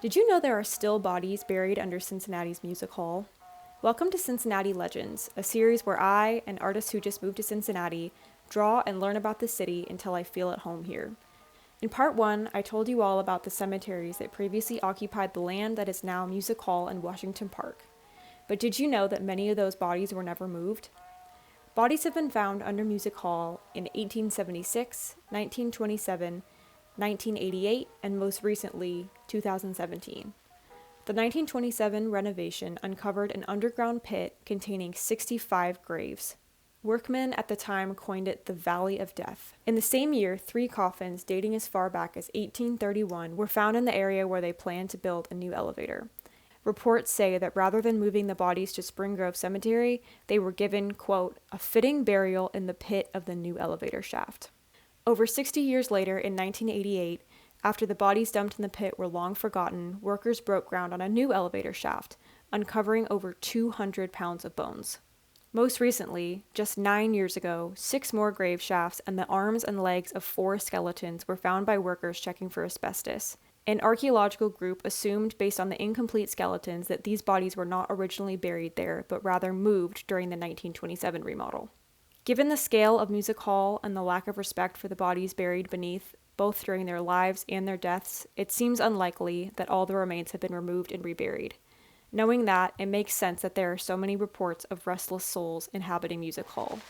Did you know there are still bodies buried under Cincinnati's Music Hall? Welcome to Cincinnati Legends, a series where I, an artist who just moved to Cincinnati, draw and learn about the city until I feel at home here. In part 1, I told you all about the cemeteries that previously occupied the land that is now Music Hall and Washington Park. But did you know that many of those bodies were never moved? Bodies have been found under Music Hall in 1876, 1927, 1988, and most recently, 2017. The 1927 renovation uncovered an underground pit containing 65 graves. Workmen at the time coined it the Valley of Death. In the same year, 3 coffins dating as far back as 1831 were found in the area where they planned to build a new elevator. Reports say that rather than moving the bodies to Spring Grove Cemetery, they were given, quote, a fitting burial in the pit of the new elevator shaft. Over 60 years later, in 1988, after the bodies dumped in the pit were long forgotten, workers broke ground on a new elevator shaft, uncovering over 200 pounds of bones. Most recently, just 9 years ago, 6 more grave shafts and the arms and legs of 4 skeletons were found by workers checking for asbestos. An archaeological group assumed, based on the incomplete skeletons, that these bodies were not originally buried there, but rather moved during the 1927 remodel. Given the scale of Music Hall and the lack of respect for the bodies buried beneath, both during their lives and their deaths, it seems unlikely that all the remains have been removed and reburied. Knowing that, it makes sense that there are so many reports of restless souls inhabiting Music Hall.